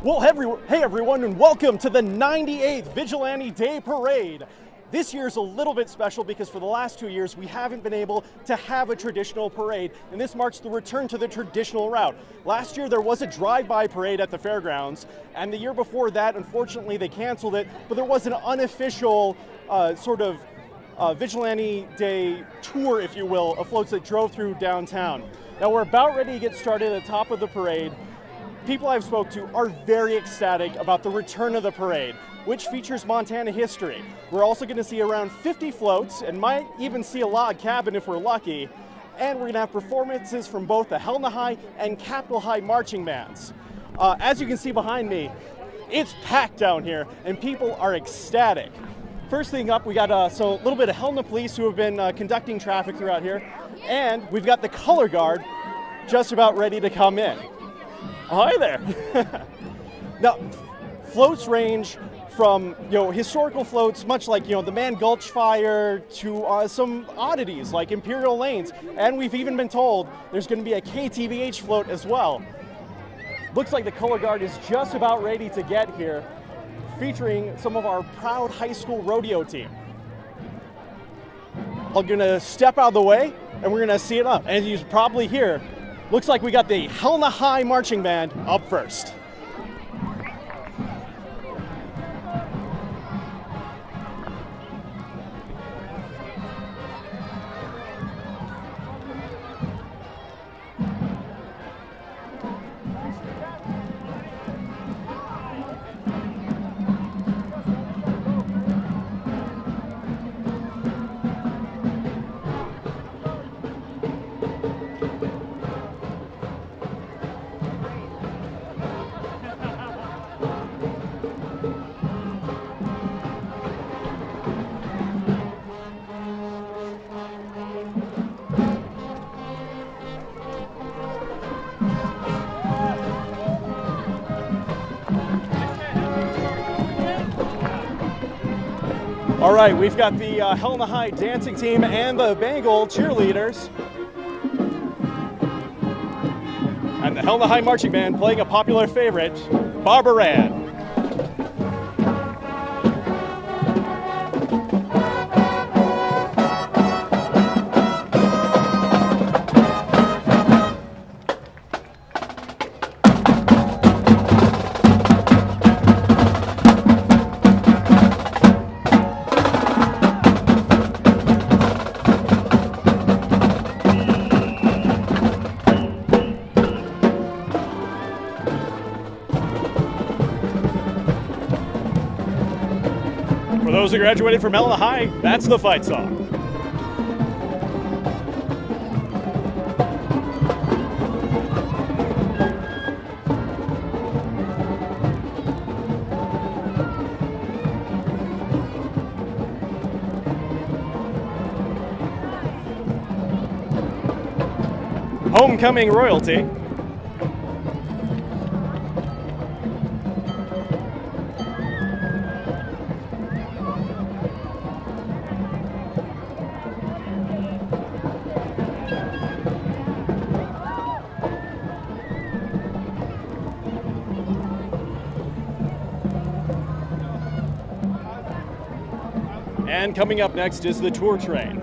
Well, hey everyone, and welcome to the 98th Vigilante Day Parade. This year's a little bit special because for the last 2 years we haven't been able to have a traditional parade, and this marks the return to the traditional route. Last year there was a drive-by parade at the fairgrounds, and the year before that, unfortunately, they canceled it, but there was an unofficial Vigilante Day tour, if you will, of floats that drove through downtown. Now we're about ready to get started at the top of the parade. People I've spoke to are very ecstatic about the return of the parade, which features Montana history. We're also going to see around 50 floats and might even see a log cabin if we're lucky. And we're going to have performances from both the Helena High and Capitol High marching bands. As you can see behind me, it's packed down here and people are ecstatic. First thing up, we got a little bit of Helena police who have been conducting traffic throughout here. And we've got the color guard just about ready to come in. Hi there. Now, floats range from historical floats, much like the Man Gulch Fire, to some oddities like Imperial Lanes, and we've even been told there's going to be a KTVH float as well. Looks like the color guard is just about ready to get here, featuring some of our proud high school rodeo team. I'm gonna step out of the way, and we're gonna see it up. And as you probably hear, looks like we got the Helena High marching band up first. All right, we've got the Helena High dancing team and the Bengal cheerleaders. And the Helena High marching band playing a popular favorite, Barbara Ann. For those who graduated from Helena High, that's the fight song. Homecoming royalty. And coming up next is the tour train.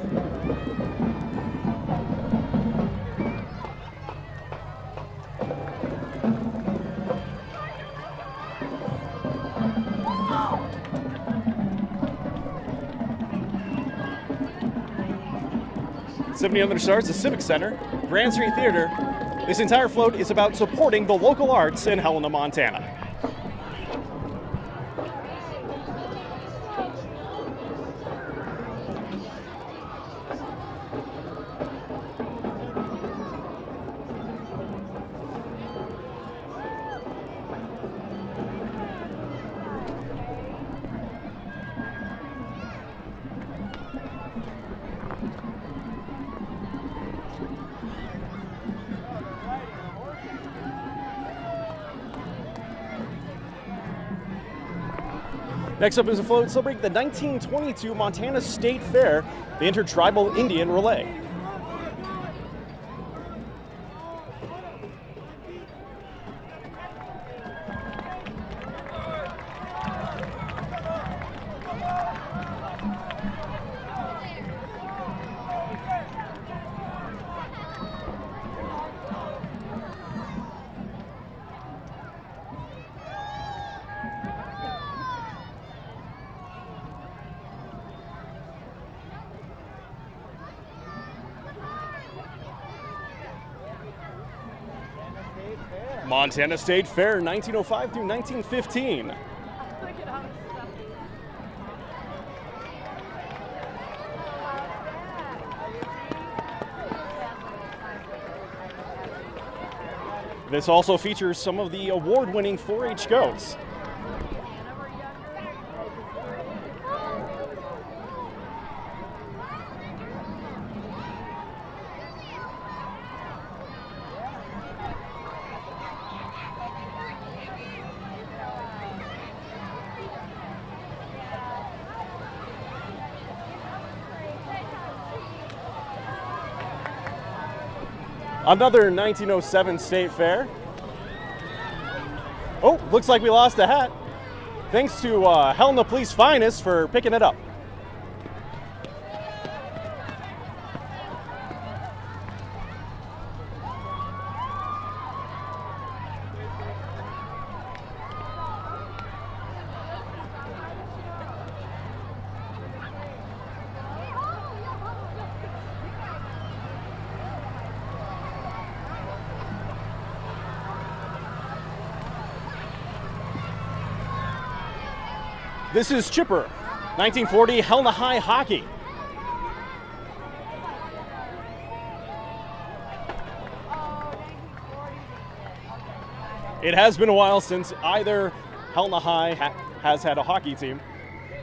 $70 starts the Civic Center, Grand Street Theater. This entire float is about supporting the local arts in Helena, Montana. Next up is a float celebrating the 1922 Montana State Fair, the Intertribal Indian Relay. Montana State Fair, 1905 through 1915. This also features some of the award-winning 4-H goats. Another 1907 State Fair. Oh, looks like we lost a hat. Thanks to Helena Police Finest for picking it up. This is Chipper, 1940 Helena High Hockey. It has been a while since either Helena High has had a hockey team,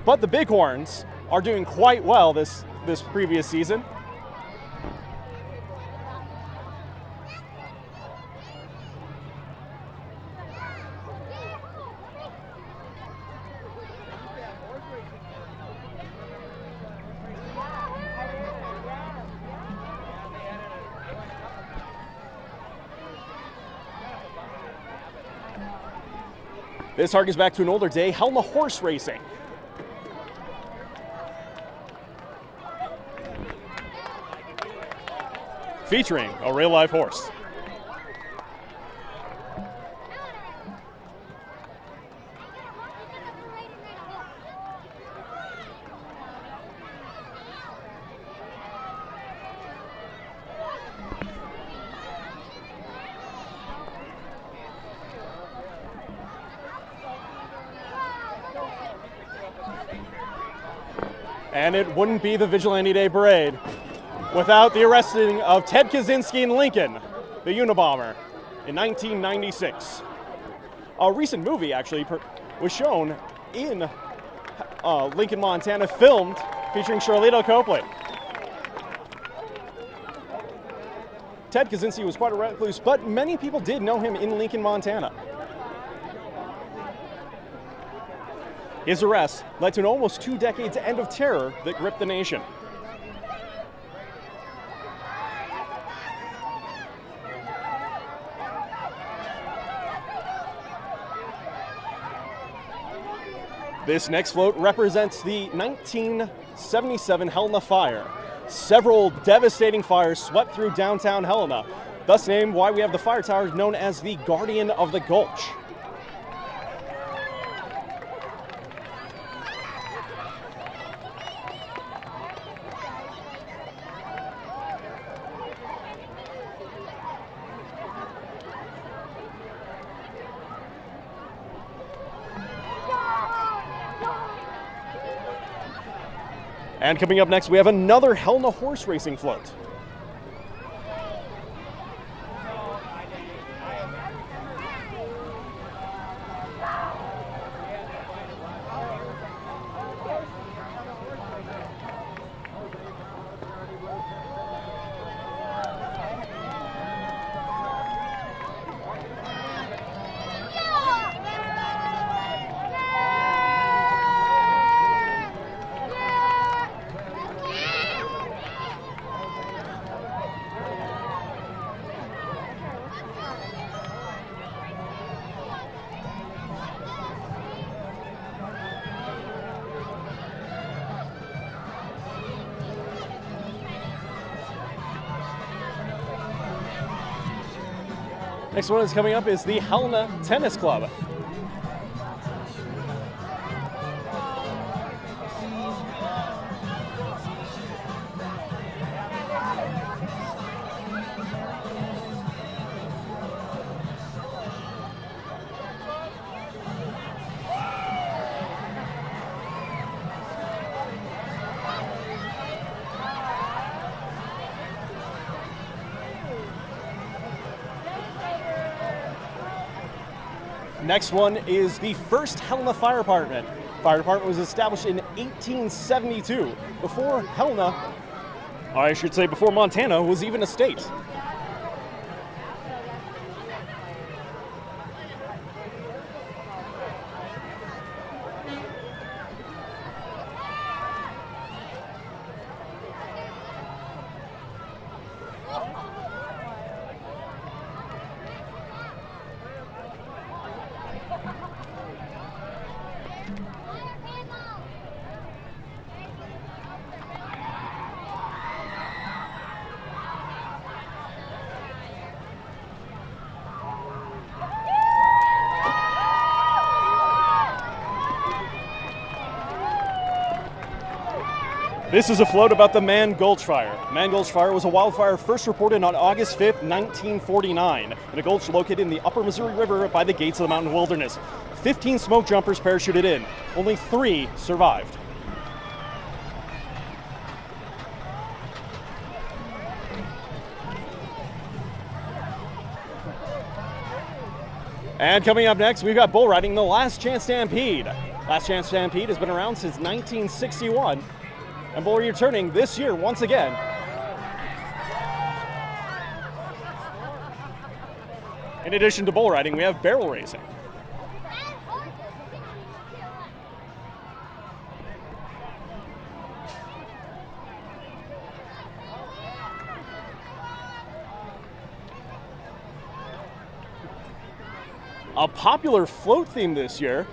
but the Bighorns are doing quite well this previous season. This harkens back to an older day, Helena horse racing. Featuring a real-life horse. And it wouldn't be the Vigilante Day Parade without the arresting of Ted Kaczynski in Lincoln, the Unabomber, in 1996. A recent movie actually was shown in Lincoln, Montana, filmed featuring Charlito Copley. Ted Kaczynski was quite a recluse, but many people did know him in Lincoln, Montana. His arrest led to an almost 2 decades end of terror that gripped the nation. This next float represents the 1977 Helena Fire. Several devastating fires swept through downtown Helena, thus named why we have the fire tower known as the Guardian of the Gulch. And coming up next, we have another Helena horse racing float. Next one that's coming up is the Helena Tennis Club. Next one is the first Helena Fire Department. Fire Department was established in 1872, before Helena, I should say before Montana, was even a state. This is a float about the Man Gulch Fire. Man Gulch Fire was a wildfire first reported on August 5th, 1949, in a gulch located in the upper Missouri River by the gates of the mountain wilderness. 15 smoke jumpers parachuted in. Only 3 survived. And coming up next, we've got bull riding, the Last Chance Stampede. Last Chance Stampede has been around since 1961. And bull returning this year once again. In addition to bull riding, we have barrel racing. A popular float theme this year,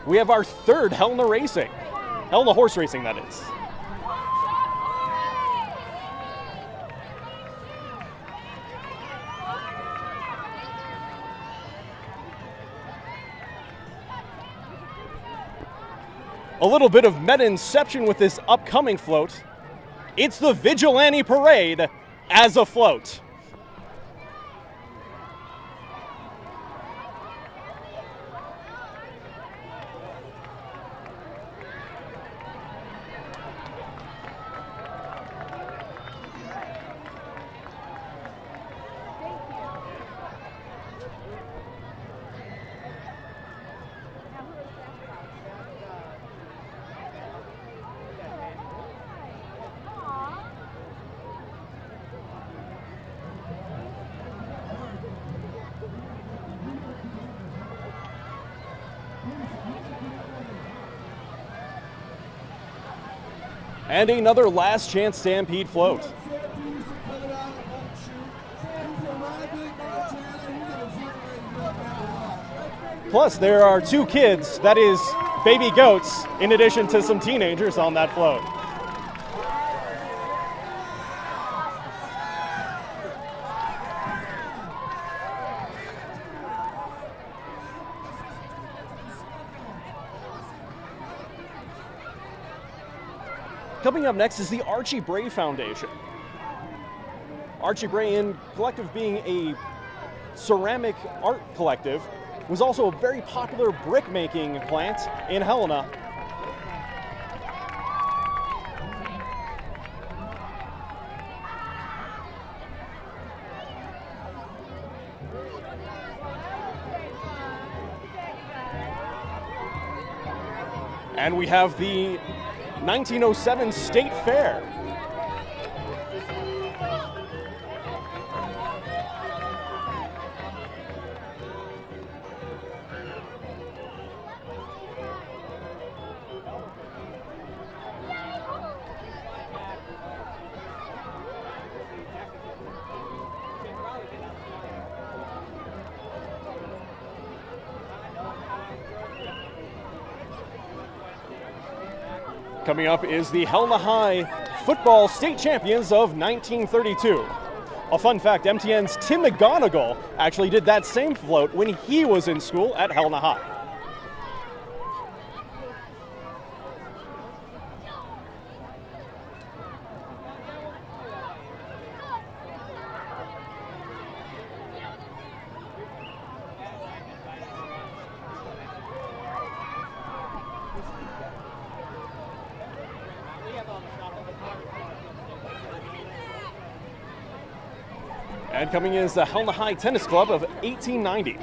we have our third Helena Racing. Helena Horse Racing, that is. A little bit of meta-inception with this upcoming float. It's the Vigilante Parade as a float. And another Last Chance Stampede float. Plus, there are 2 kids, that is, baby goats, in addition to some teenagers on that float. Coming up next is the Archie Bray Foundation. Archie Bray, in collective being a ceramic art collective, was also a very popular brick making plant in Helena. And we have the 1907 State Fair. Coming up is the Helena High football state champions of 1932. A fun fact, MTN's Tim McGonigal actually did that same float when he was in school at Helena High. And coming in is the Helena High Tennis Club of 1890.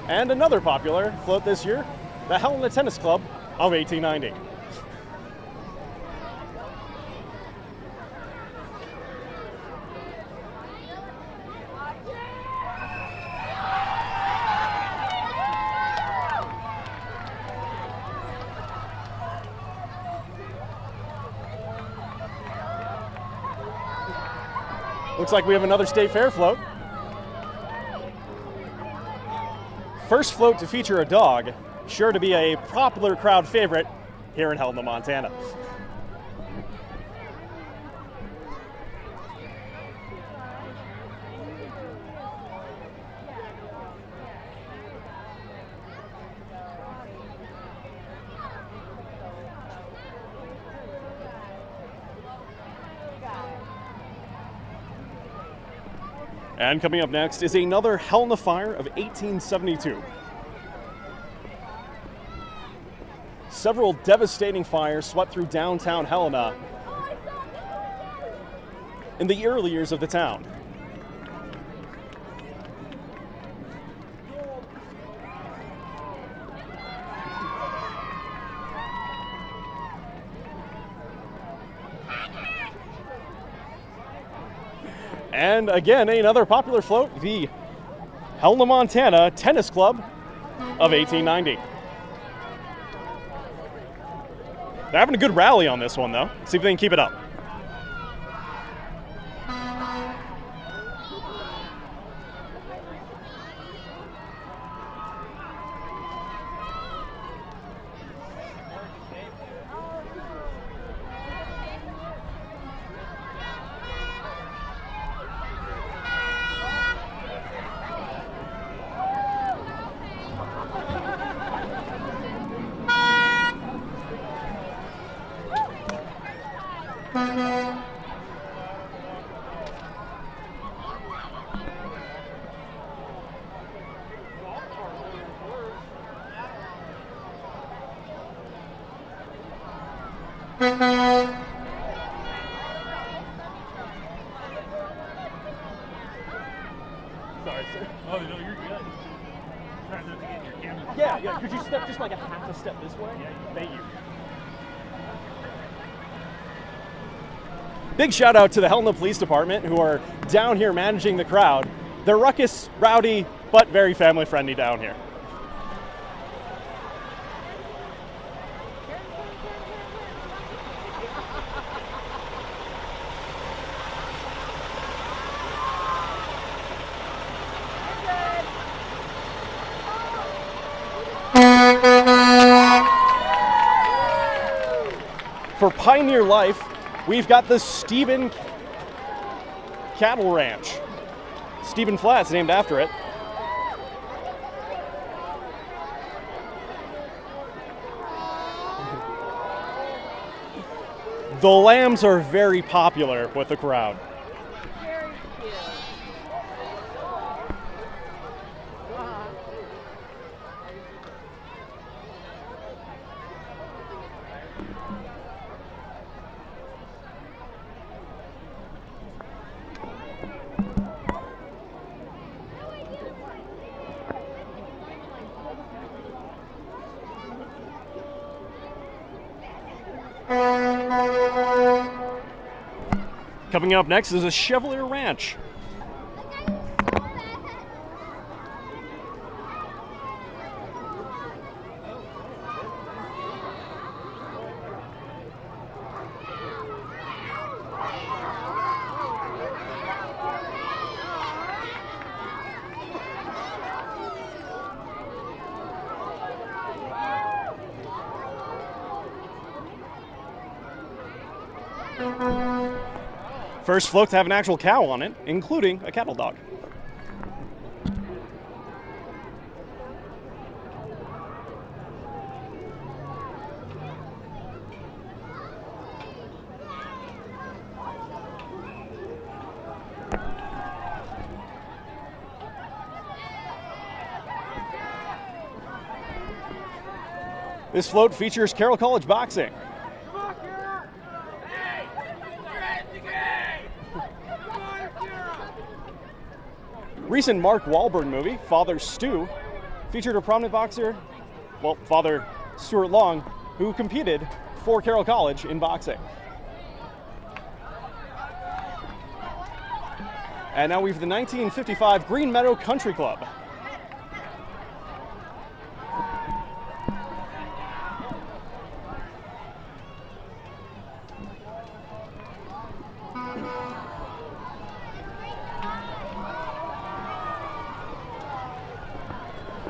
And another popular float this year, the Helena Tennis Club of 1890. Looks like we have another state fair float. First float to feature a dog, sure to be a popular crowd favorite here in Helena, Montana. And coming up next is another Helena fire of 1872. Several devastating fires swept through downtown Helena in the early years of the town. And again, another popular float, the Helena, Montana Tennis Club of 1890. They're having a good rally on this one, though. See if they can keep it up. Sorry, sir. Oh, no, you're good. Trying not to get in your camera. Yeah, could you step just like a half a step this way? Yeah. Thank you. Big shout out to the Helena Police Department who are down here managing the crowd. They're ruckus, rowdy, but very family friendly down here. For Pioneer Life, we've got the Steuben Cattle Ranch. Steuben Flats, named after it. The lambs are very popular with the crowd. Very cute. Coming up next is a Chevalier Ranch. First float to have an actual cow on it, including a cattle dog. This float features Carroll College boxing. Recent Mark Wahlberg movie, Father Stu, featured a prominent boxer, well, Father Stuart Long, who competed for Carroll College in boxing. And now we have the 1955 Green Meadow Country Club.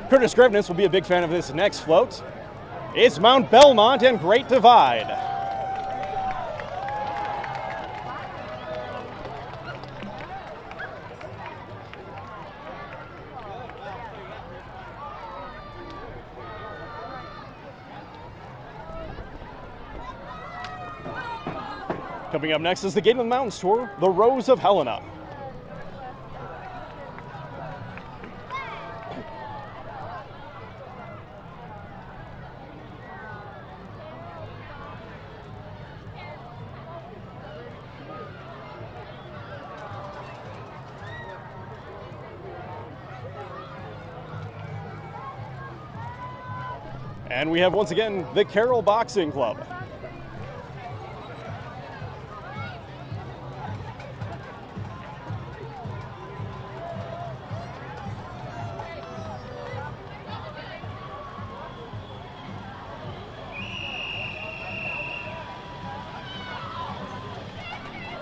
Curtis Greveness will be a big fan of this next float. It's Mount Belmont and Great Divide. Coming up next is the Gate of the Mountains Tour, the Rose of Helena. And we have once again the Carroll Boxing Club.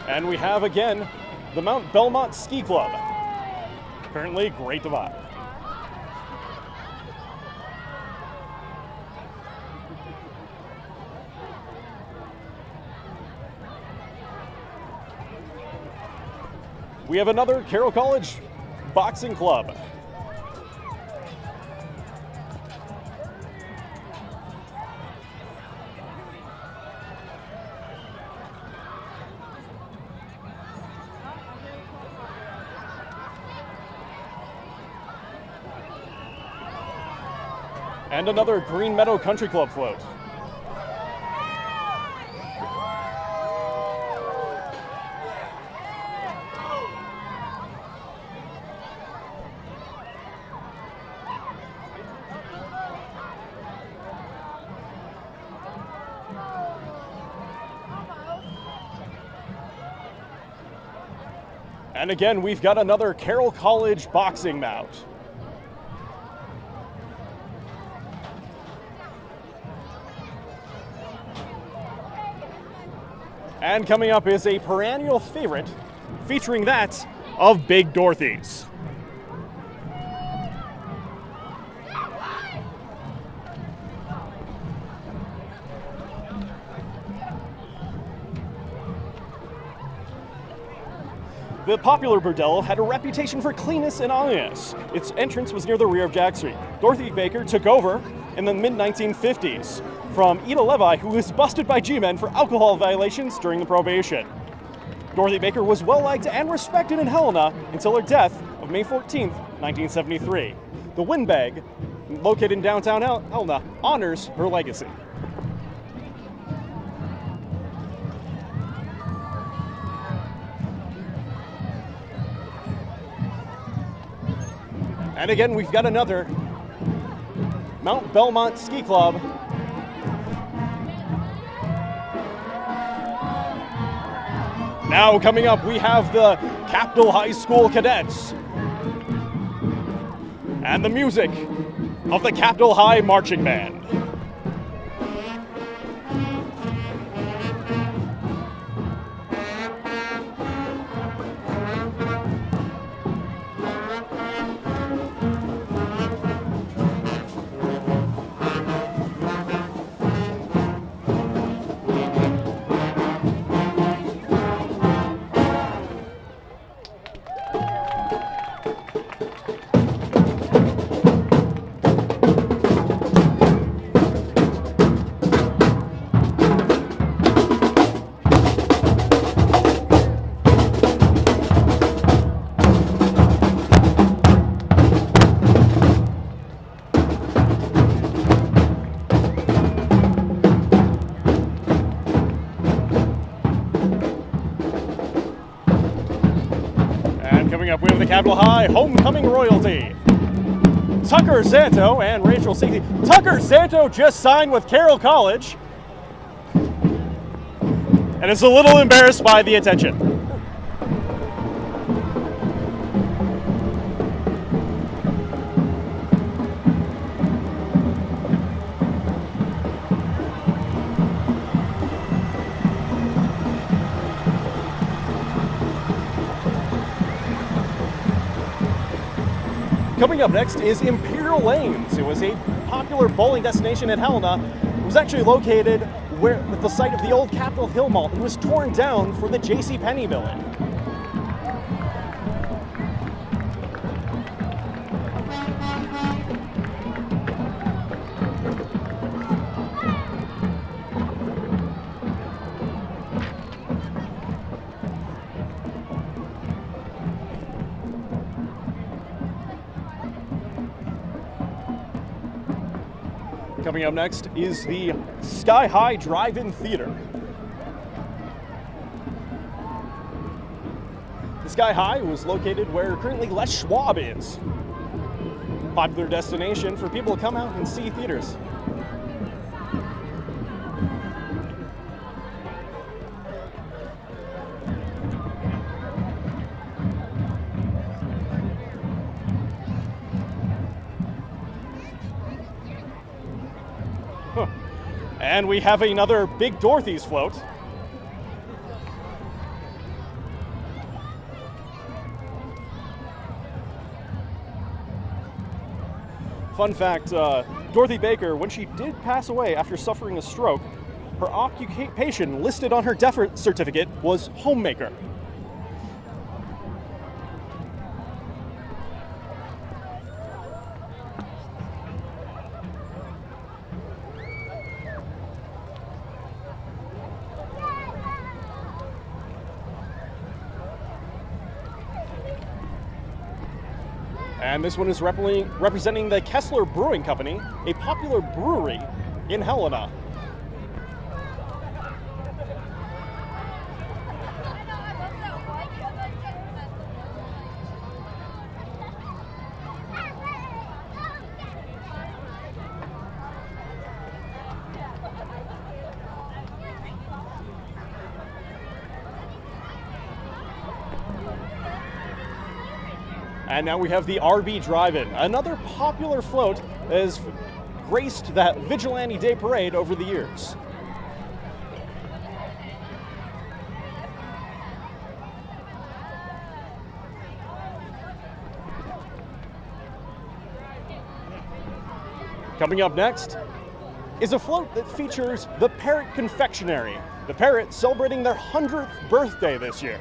And we have again the Mount Belmont Ski Club. Currently Great Divide. We have another Carroll College Boxing Club. And another Green Meadow Country Club float. And again, we've got another Carroll College boxing mount. And coming up is a perennial favorite featuring that of Big Dorothy's. The popular bordello had a reputation for cleanness and honesty. Its entrance was near the rear of Jack Street. Dorothy Baker took over in the mid-1950s from Ida Levi, who was busted by G-men for alcohol violations during the Prohibition. Dorothy Baker was well-liked and respected in Helena until her death of May 14, 1973. The Windbag, located in downtown Helena, honors her legacy. And again, we've got another Mount Belmont Ski Club. Now coming up, we have the Capitol High School Cadets and the music of the Capitol High Marching Band. Coming up, we have the Capitol High Homecoming Royalty. Tucker Santo and Rachel Seeley. Tucker Santo just signed with Carroll College and is a little embarrassed by the attention. Coming up next is Imperial Lanes. It was a popular bowling destination in Helena. It was actually located at the site of the old Capitol Hill Mall. It was torn down for the JCPenney building. Coming up next is the Sky High Drive-In Theater. The Sky High was located where currently Les Schwab is. Popular destination for people to come out and see theaters. And we have another Big Dorothy's float. Fun fact, Dorothy Baker, when she did pass away after suffering a stroke, her occupation listed on her death certificate was homemaker. And this one is representing the Kessler Brewing Company, a popular brewery in Helena. And now we have the RB Drive-In, another popular float that has graced that Vigilante Day Parade over the years. Coming up next is a float that features the Parrot Confectionery, the Parrot celebrating their 100th birthday this year.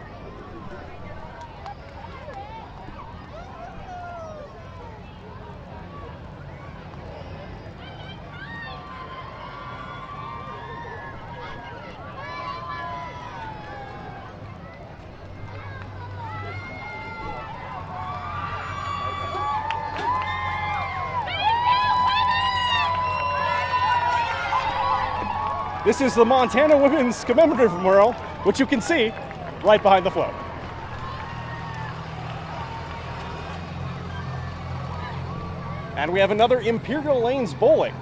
This is the Montana Women's Commemorative Mural, which you can see right behind the float. And we have another Imperial Lanes Bowling.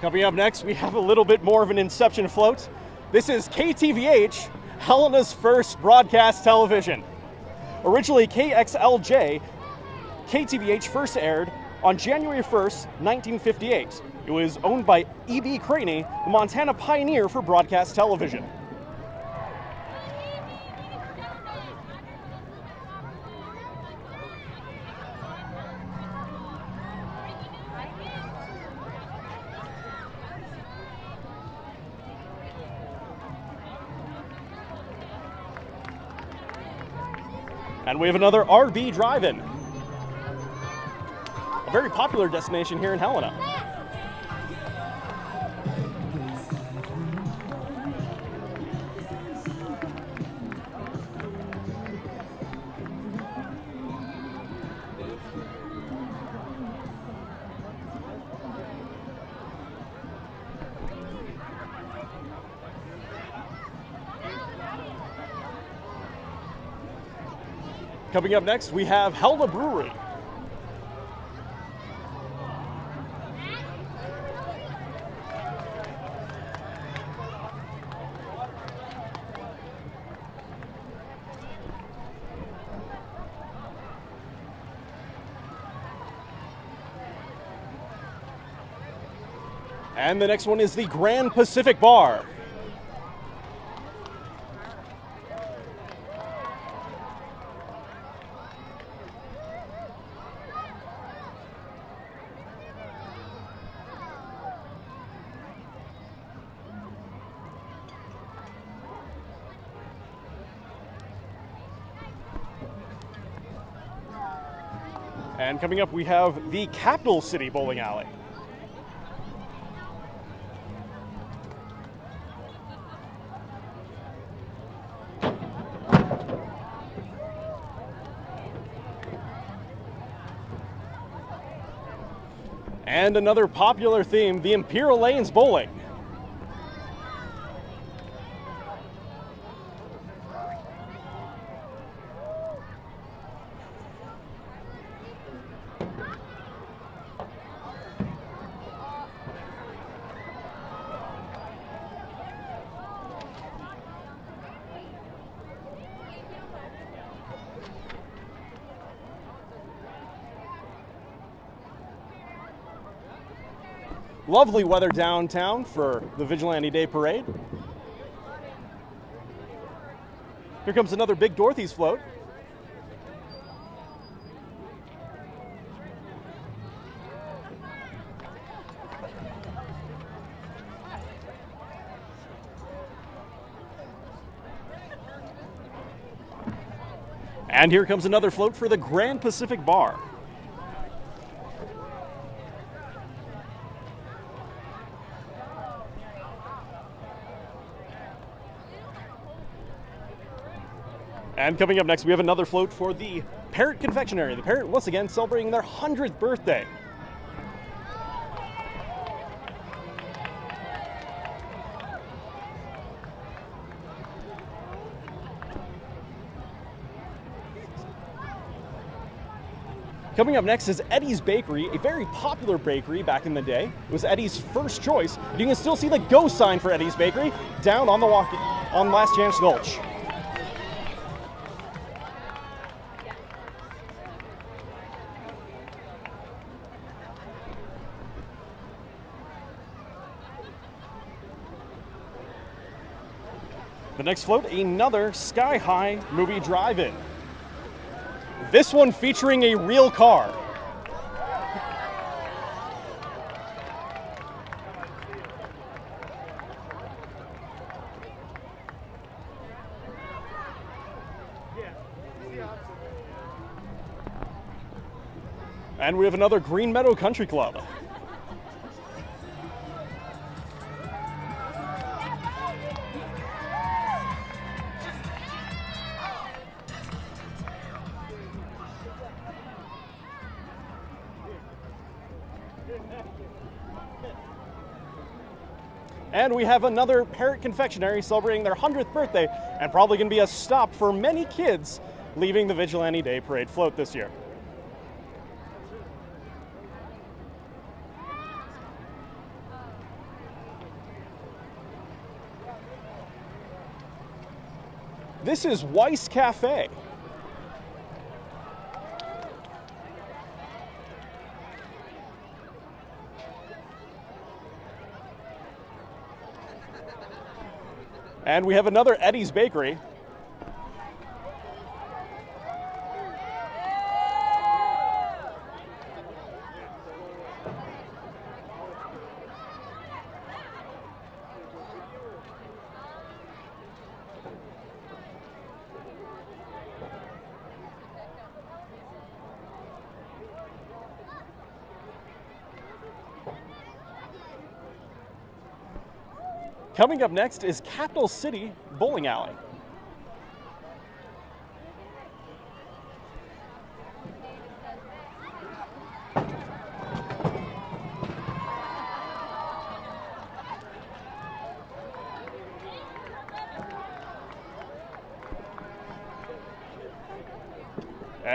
Coming up next, we have a little bit more of an Inception float. This is KTVH, Helena's first broadcast television. Originally KXLJ, KTVH first aired on January 1st, 1958. It was owned by E.B. Craney, the Montana pioneer for broadcast television. And we have another RB Drive-In, a very popular destination here in Helena. Coming up next, we have Helena Brewery. And the next one is the Grand Pacific Bar. And coming up, we have the Capital City Bowling Alley. And another popular theme, the Imperial Lanes Bowling. Lovely weather downtown for the Vigilante Day Parade. Here comes another Big Dorothy's float. And here comes another float for the Grand Pacific Bar. And coming up next, we have another float for the Parrot Confectionery. The Parrot, once again, celebrating their 100th birthday. Coming up next is Eddie's Bakery, a very popular bakery back in the day. It was Eddie's first choice. You can still see the Go sign for Eddie's Bakery down on the walk on Last Chance Gulch. The next float, another Sky High movie drive-in. This one featuring a real car. And we have another Green Meadow Country Club. And we have another Parrot Confectionery celebrating their 100th birthday, and probably going to be a stop for many kids leaving the Vigilante Day Parade float this year. This is Weiss Cafe. And we have another Eddie's Bakery. Coming up next is Capital City Bowling Alley.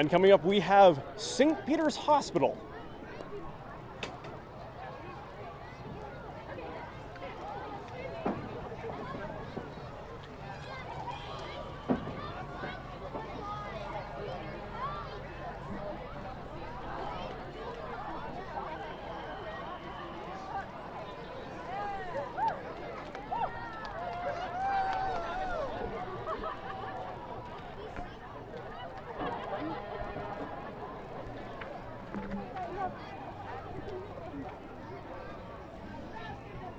And coming up, we have St. Peter's Hospital.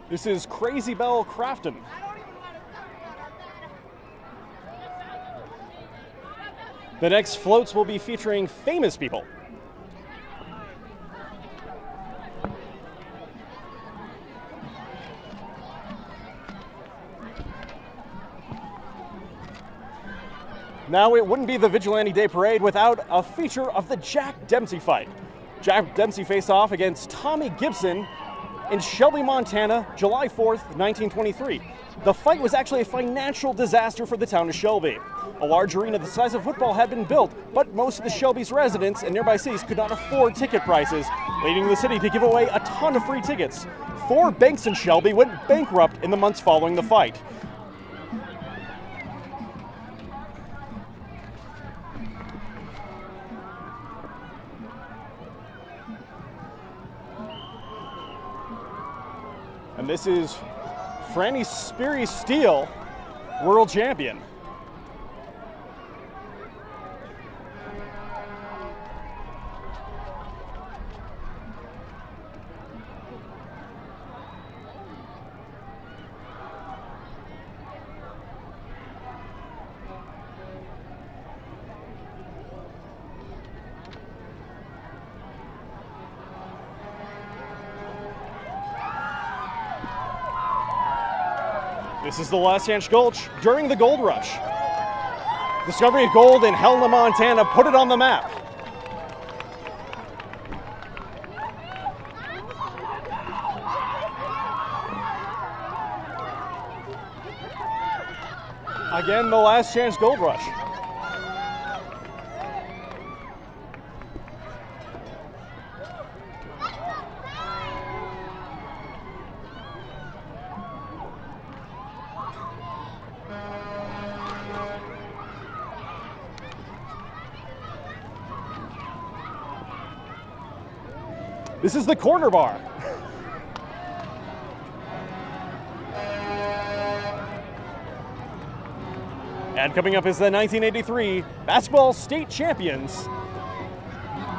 This is Crazy Belle Crafton. The next floats will be featuring famous people. Now, it wouldn't be the Vigilante Day Parade without a feature of the Jack Dempsey fight. Jack Dempsey faced off against Tommy Gibson in Shelby, Montana, July 4th, 1923. The fight was actually a financial disaster for the town of Shelby. A large arena the size of football had been built, but most of the Shelby's residents and nearby cities could not afford ticket prices, leading the city to give away a ton of free tickets. 4 banks in Shelby went bankrupt in the months following the fight. And this is Franny Speary Steele, world champion. This is the Last Chance Gulch during the gold rush. Discovery of gold in Helena, Montana put it on the map. Again, the Last Chance Gold Rush. This is the corner bar. And coming up is the 1983 basketball state champions,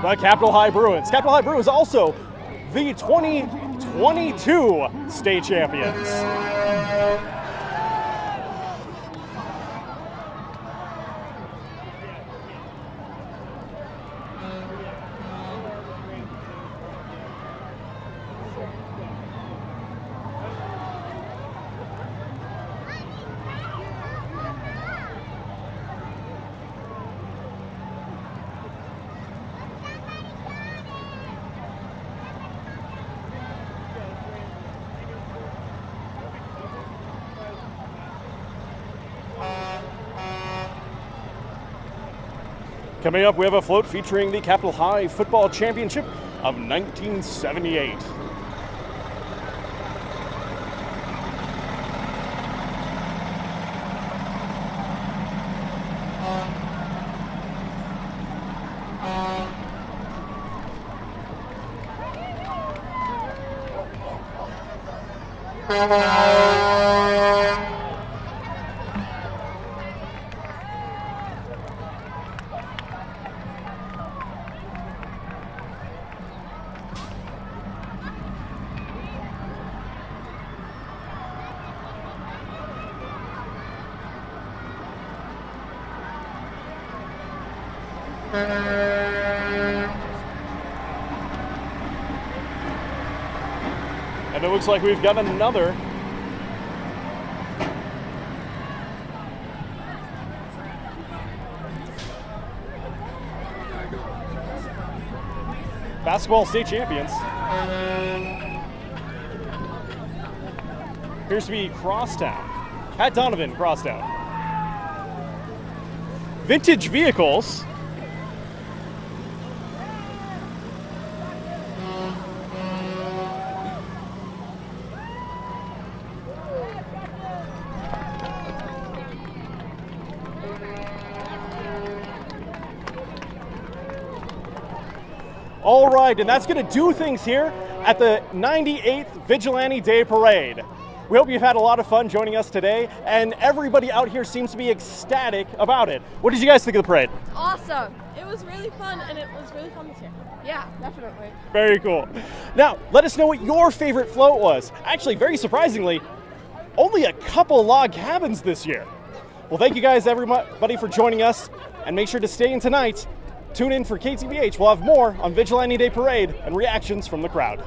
the Capitol High Bruins. Capitol High Bruins also the 2022 state champions. Coming up, we have a float featuring the Capitol High Football Championship of 1978. And it looks like we've got another basketball state champions. Appears to be Crosstown. Pat Donovan, Crosstown. Vintage vehicles. All right, and that's going to do things here at the 98th Vigilante Day Parade. We hope you've had a lot of fun joining us today, and everybody out here seems to be ecstatic about it. What did you guys think of the parade? Awesome. It was really fun, and it was really fun this year. Yeah, definitely. Very cool. Now, let us know what your favorite float was. Actually, very surprisingly, only a couple log cabins this year. Well, thank you guys, everybody, for joining us, and make sure to stay in tonight. Tune in for KTVH. We'll have more on Vigilante Day Parade and reactions from the crowd.